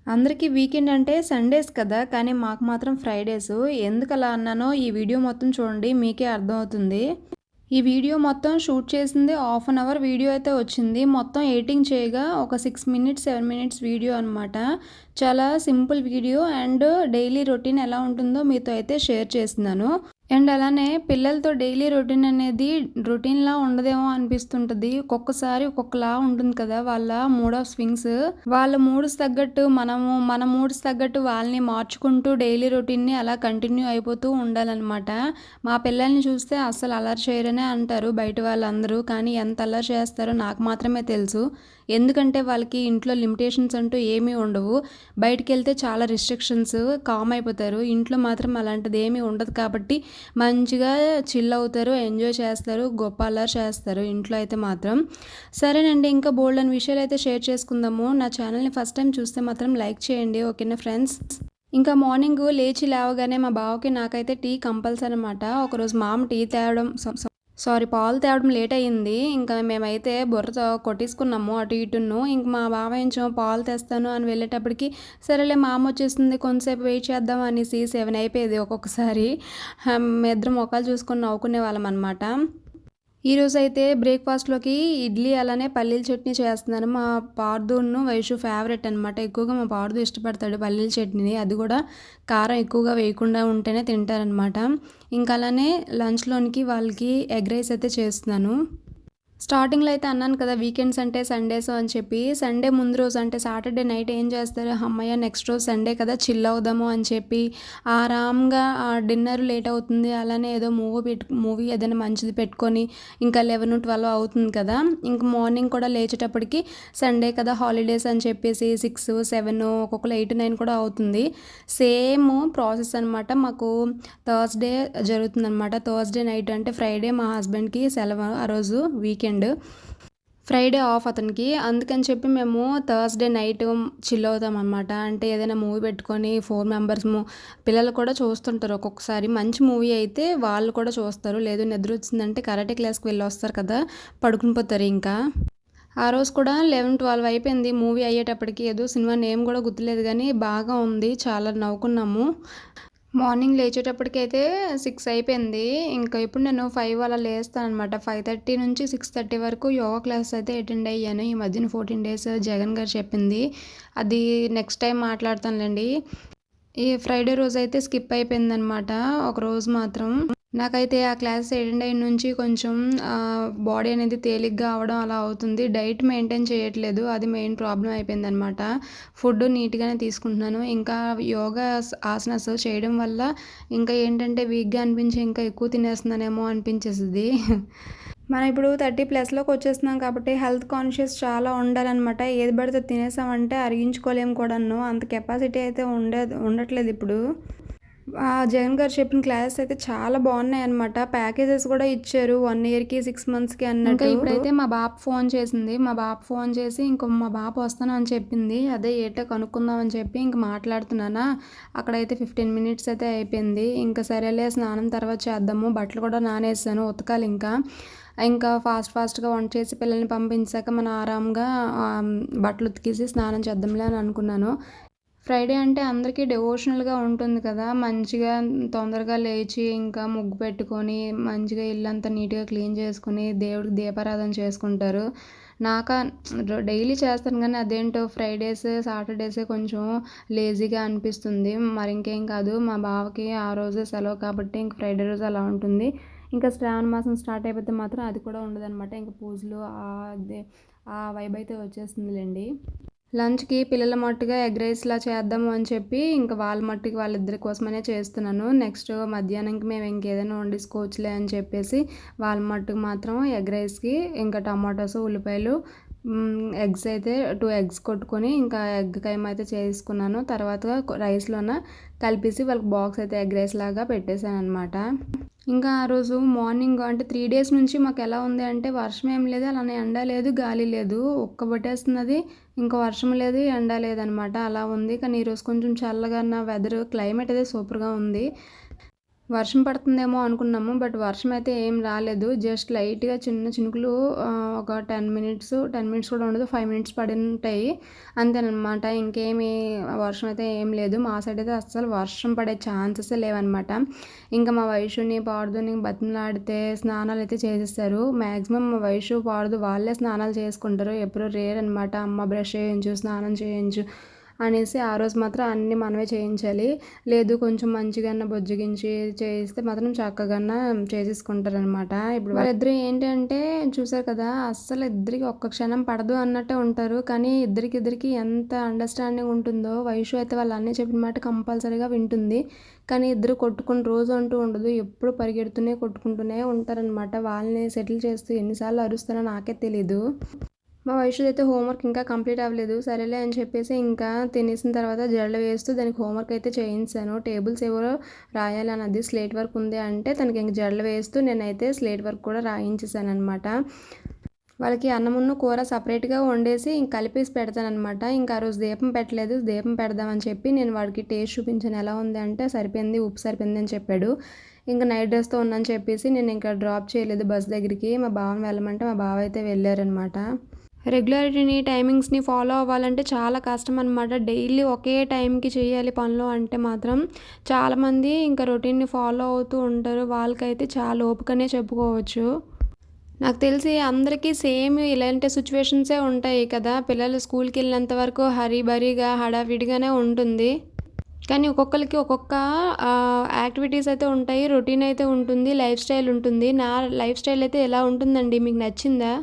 అందరికీ వీకెండ్ అంటే సండేస్ కదా! కానీ మాకు మాత్రం ఫ్రైడేస్. ఎందుకలా అన్నానో ఈ వీడియో మొత్తం చూడండి మీకే అర్థమవుతుంది. ఈ వీడియో మొత్తం షూట్ చేసింది హాఫ్ అన్ అవర్ వీడియో అయితే వచ్చింది. మొత్తం ఎడిటింగ్ చేయగా ఒక 6 మినిట్స్, 7 మినిట్స్ వీడియో అనమాట. చాలా simple video and daily routine ఎలా ఉంటుందో మీతో అయితే షేర్ చేస్తున్నాను. అండ్ అలానే పిల్లలతో డైలీ రొటీన్ అనేది రొటీన్‌లా ఉండదేమో అనిపిస్తుంటది. ఒక్కొక్కసారి ఒక్కొక్కలా ఉంటుంది కదా! వాళ్ళ మూడ్ ఆఫ్ స్వింగ్స్. వాళ్ళ మూడ్స్ తగ్గట్టు మన మూడ్స్ తగ్గట్టు వాళ్ళని మార్చుకుంటూ డైలీ రొటీన్‌ని అలా కంటిన్యూ అయిపోతూ ఉండాలనమాట. మా పిల్లల్ని చూస్తే అస్సలు అల్లరి చేయరనే అంటారు బయట వాళ్ళందరూ. కానీ ఎంత అల్లరి చేస్తారో నాకు మాత్రమే తెలుసు. ఎందుకంటే వాళ్ళకి ఇంట్లో లిమిటేషన్స్ అంటూ ఏమీ ఉండవు. బయటికెళ్తే చాలా రిస్ట్రిక్షన్స్ కామ్ అయిపోతారు. ఇంట్లో మాత్రం అలాంటిది ఏమీ ఉండదు కాబట్టి మంచిగా చిల్ అవుతారు, ఎంజాయ్ చేస్తారు, గొప్ప అల్లరి చేస్తారు ఇంట్లో అయితే మాత్రం. సరేనండి, ఇంకా బోలెడన్ని విషయాలైతే షేర్ చేసుకుందాము. నా ఛానల్‌ని ఫస్ట్ టైం చూస్తే మాత్రం లైక్ చేయండి. ఓకేనా ఫ్రెండ్స్? ఇంకా మార్నింగు లేచి లేవగానే మా బావకి నాకైతే టీ కంపల్సరీ అనమాట. ఒకరోజు మామ టీ తేవడం పాలు తేవడం లేట్ అయ్యింది. ఇంకా మేమైతే బుర్రతో కొట్టేసుకున్నాము అటు ఇటును. ఇంక మా బావ ఏంచో పాలు తెస్తాను అని వెళ్ళేటప్పటికి సరేలే మా అమ్మ వచ్చేసింది కొంతసేపు వెయిట్ చేద్దాం అనేసి 7 అయిపోయేది ఒక్కొక్కసారి. మేము ఇద్దరం మొఖాలు చూసుకొని నవ్వుకునే వాళ్ళం అనమాట. ఈరోజైతే బ్రేక్‌ఫాస్ట్‌లోకి ఇడ్లీ అలానే పల్లీల చట్నీ చేస్తున్నాను. మా పార్దును వైషు ఫేవరెట్ అనమాట. ఎక్కువగా మా పార్దు ఇష్టపడతాడు పల్లీల చట్నీని. అది కూడా కారం ఎక్కువగా వేయకుండా ఉంటేనే తింటారనమాట. ఇంకా అలానే లంచ్‌లోనికి వాళ్ళకి ఎగ్ రైస్ అయితే చేస్తున్నాను. స్టార్టింగ్‌లో అయితే అన్నాను కదా! వీకెండ్స్ అంటే సండేస్ అని చెప్పి. సండే ముందు రోజు అంటే సాటర్డే నైట్ ఏం చేస్తారు, హమ్మయ్య నెక్స్ట్ రోజు సండే కదా చిల్ అవుదాము అని చెప్పి ఆరాంగా డిన్నర్ లేట్ అవుతుంది. అలానే ఏదో మూవీ ఏదైనా మంచిది పెట్టుకొని ఇంకా 11, 12 అవుతుంది కదా! ఇంక మార్నింగ్ కూడా లేచేటప్పటికి సండే కదా హాలిడేస్ అని చెప్పేసి 6, 7 ఒక్కొక్కళ్ళు 8, 9 కూడా అవుతుంది. సేమ్ ప్రాసెస్ అనమాట. మాకు థర్స్‌డే జరుగుతుందనమాట. థర్స్‌డే నైట్ అంటే ఫ్రైడే మా హస్బెండ్‌కి సెలవు ఆ రోజు వీకెండ్. ఫ్రైడే ఆఫ్ అతనికి. అందుకని చెప్పి మేము థర్స్‌డే నైట్ చిల్ అవుతామనమాట. అంటే ఏదైనా మూవీ పెట్టుకొని 4 మెంబర్స్‌ము పిల్లలు కూడా చూస్తుంటారు ఒక్కొక్కసారి. మంచి మూవీ అయితే వాళ్ళు కూడా చూస్తారు. లేదు నిద్రొచ్చిందంటే కరాటే క్లాస్‌కి వెళ్ళొస్తారు కదా! పడుకుని పోతారు ఇంకా. ఆ రోజు కూడా 11, 12 అయిపోయింది మూవీ అయ్యేటప్పటికి. ఏదో సినిమా నేమ్ కూడా గుర్తులేదు గానీ బాగా ఉంది. చాలా నవ్వుకున్నాము. మార్నింగ్ లేచేటప్పటికైతే 6 అయిపోయింది. ఇంకా ఇప్పుడు నేను 5 అలా లేస్తాననమాట. 5:30 నుంచి 6:30 వరకు యోగా క్లాస్ అయితే అటెండ్ అయ్యాను. ఈ మధ్యన 14 డేస్ జగన్ గారు చెప్పింది. అది నెక్స్ట్ టైం మాట్లాడతానులెండి. ఈ ఫ్రైడే రోజైతే స్కిప్ అయిపోయిందనమాట ఒకరోజు మాత్రం. నాకైతే ఆ క్లాస్ అటెండ్ అయిన నుంచి కొంచెం బాడీ అనేది తేలిగ్గా అవ్వడం అలా అవుతుంది. డైట్ మెయింటైన్ చేయట్లేదు. అది మెయిన్ ప్రాబ్లమ్ అయిపోయిందనమాట. ఫుడ్ నీట్‌గానే తీసుకుంటున్నాను. ఇంకా యోగా ఆసనాస్ చేయడం వల్ల ఇంకా ఏంటంటే వీక్‌గా అనిపించి ఇంకా ఎక్కువ తినేస్తున్నానేమో అనిపించేసిద్ది. మనం ఇప్పుడు 30 ప్లస్‌లోకి వచ్చేస్తున్నాం కాబట్టి హెల్త్ కాన్షియస్ చాలా ఉండాలనమాట. ఏది పడితే తినేసామంటే అరిగించుకోలేము కూడాను. అంత కెపాసిటీ అయితే ఉండట్లేదు ఇప్పుడు. జగన్ గారు చెప్పిన క్లాసెస్ అయితే చాలా బాగున్నాయన్నమాట. ప్యాకేజెస్ కూడా ఇచ్చారు 1 ఇయర్‌కి, 6 మంత్స్‌కి అన్నట్టు. ఇంకా ఇప్పుడైతే మా బాబు ఫోన్ చేసింది. మా బాబు ఫోన్ చేసి ఇంకో మా బాబు వస్తాను అని చెప్పింది. అదే ఏటో కనుక్కుందాం అని చెప్పి ఇంక మాట్లాడుతున్నానా. అక్కడైతే 15 మినిట్స్ అయితే అయిపోయింది. ఇంకా సరేలే స్నానం తర్వాత చేద్దాము. బట్టలు కూడా నానేసాను ఉతకాలి ఇంకా. ఇంకా ఫాస్ట్‌గా వంట చేసి పిల్లల్ని పంపించాక మనం ఆరాంగా బట్టలు ఉతికేసి స్నానం చేద్దాంలే అని అనుకున్నాను. ఫ్రైడే అంటే అందరికీ డివోషనల్‌గా ఉంటుంది కదా! మంచిగా తొందరగా లేచి ఇంకా ముగ్గు పెట్టుకొని, మంచిగా ఇల్లంతా నీట్‌గా క్లీన్ చేసుకొని, దేవుడికి దీపారాధన చేసుకుంటారు. నాకా డైలీ చేస్తాను గానీ అదేంటో ఫ్రైడేస్, సాటర్‌డేసే కొంచెం లేజీగా అనిపిస్తుంది. మరి ఇంకేం కాదు మా బావకి ఆ రోజే సెలవు కాబట్టి ఇంక ఫ్రైడే రోజు అలా ఉంటుంది. ఇంకా శ్రావణ మాసం స్టార్ట్ అయిపోతే మాత్రం అది కూడా ఉండదనమాట. ఇంక పూజలు ఆ వైబ్ అయితే వచ్చేస్తుందిలెండి. లంచ్‌కి పిల్లల మట్టుగా ఎగ్ రైస్‌లా చేద్దాము అని చెప్పి ఇంక వాళ్ళ మట్టుకి వాళ్ళిద్దరి కోసమనే చేస్తున్నాను. నెక్స్ట్ మధ్యాహ్నంకి మేము ఇంకేదైనా వండేసుకోవచ్చులే అని చెప్పేసి వాళ్ళ మట్టుకు మాత్రం ఎగ్ రైస్‌కి ఇంకా టమాటోస్, ఉల్లిపాయలు, ఎగ్స్ అయితే 2 ఎగ్స్ కొట్టుకొని ఇంకా ఎగ్ కైమా అయితే చేసుకున్నాను. తర్వాత రైస్‌లోన కలిపేసి వాళ్ళకి బాక్స్ అయితే ఎగ్ రైస్ లాగా పెట్టేసాననమాట. ఇంకా ఆ రోజు మార్నింగ్ అంటే 3 డేస్ నుంచి మాకెలా ఉంది అంటే వర్షం ఏం లేదు, అలానే ఎండ లేదు, గాలి లేదు. ఉక్కబట్టేస్తున్నది. ఇంకా వర్షం లేదు, ఎండ లేదనమాట. అలా ఉంది. కానీ ఈరోజు కొంచెం చల్లగా వెదర్ క్లైమేట్ అయితే సూపర్‌గా ఉంది. వర్షం పడుతుందేమో అనుకున్నాము. బట్ వర్షం అయితే ఏం రాలేదు. జస్ట్ లైట్‌గా చిన్న చినుకులు ఒక 10 మినిట్స్ కూడా ఉండదు. 5 మినిట్స్ పడుంటాయి. అంతేననమాట. ఇంకేమి వర్షం అయితే ఏం లేదు. మా సైడ్ అయితే అస్సలు వర్షం పడే ఛాన్సెసే లేవనమాట. ఇంకా మా వైషుని, పార్దుని బతిమలాడితే స్నానాలయితే చేసేస్తారు. మాక్సిమం మా వైషు, పార్దు వాళ్ళే స్నానాలు చేసుకుంటారు. ఎప్పుడూ రేర్ అనమాట. అమ్మ బ్రష్ చేయించు, స్నానం చేయించు అనేసి ఆ రోజు మాత్రం అన్నీ మనమే చేయించాలి. లేదు కొంచెం మంచిగన్నా బుజ్జగించి చేయిస్తే మాత్రం చక్కగన్నా చేసేసుకుంటారనమాట. ఇప్పుడు వాళ్ళిద్దరూ ఏంటి అంటే చూసారు కదా, అస్సలు ఇద్దరికి ఒక్క క్షణం పడదు అన్నట్టే ఉంటారు. కానీ ఇద్దరికి ఎంత అండర్‌స్టాండింగ్ ఉంటుందో, వైషు అయితే వాళ్ళ అన్నయ్య చెప్పిన మాట కంపల్సరీగా వింటుంది. కానీ ఇద్దరు కొట్టుకుని రోజు అంటూ ఉండదు. ఎప్పుడు పరిగెడుతూనే కొట్టుకుంటూనే ఉంటారనమాట. వాళ్ళని సెటిల్ చేస్తూ ఎన్ని సార్లు అరుస్తారో నాకే తెలీదు. మా వైషుదైతే హోంవర్క్ ఇంకా కంప్లీట్ అవ్వలేదు. సరేలే అని చెప్పేసి ఇంకా తినేసిన తర్వాత జడలు వేస్తూ దానికి హోంవర్క్ అయితే చేయించాను. టేబుల్స్ ఎవరో రాయాలన్నది, స్లేట్ వర్క్ ఉంది అంటే తనకి ఇంక జడలు వేస్తూ నేనైతే స్లేట్ వర్క్ కూడా రాయించేసాననమాట. వాళ్ళకి అన్నమున్న కూర సపరేట్‌గా వండేసి ఇంక కలిపేసి పెడతాననమాట. ఇంకా ఆ రోజు దీపం పెట్టలేదు. దీపం పెడదామని చెప్పి నేను వాడికి టేస్ట్ చూపించాను. ఎలా ఉంది అంటే సరిపోయింది, ఉప్పు సరిపోయింది అని చెప్పాడు. ఇంక నైట్ డ్రెస్‌తో ఉందని చెప్పేసి నేను ఇంకా డ్రాప్ చేయలేదు బస్ దగ్గరికి. మా బావని వెళ్ళమంటే మా బావ అయితే వెళ్ళారనమాట. రెగ్యులారిటీని, టైమింగ్స్‌ని ఫాలో అవ్వాలంటే చాలా కష్టం అనమాట. డైలీ ఒకే టైంకి చేయాలి పనులు అంటే మాత్రం చాలామంది ఇంకా రొటీన్‌ని ఫాలో అవుతూ ఉంటారు. వాళ్ళకైతే చాలా ఓపికనే చెప్పుకోవచ్చు. నాకు తెలిసి అందరికీ సేమ్ ఇలాంటి సిచ్యువేషన్సే ఉంటాయి కదా! పిల్లలు స్కూల్‌కెళ్ళినంత వరకు హరీ బరీగా, హడావిడిగానే ఉంటుంది. కానీ ఒక్కొక్కళ్ళకి ఒక్కొక్క యాక్టివిటీస్ అయితే ఉంటాయి. రొటీన్ అయితే ఉంటుంది. లైఫ్ స్టైల్ ఉంటుంది. నా లైఫ్ స్టైల్ అయితే ఎలా ఉంటుందండి. మీకు నచ్చిందా?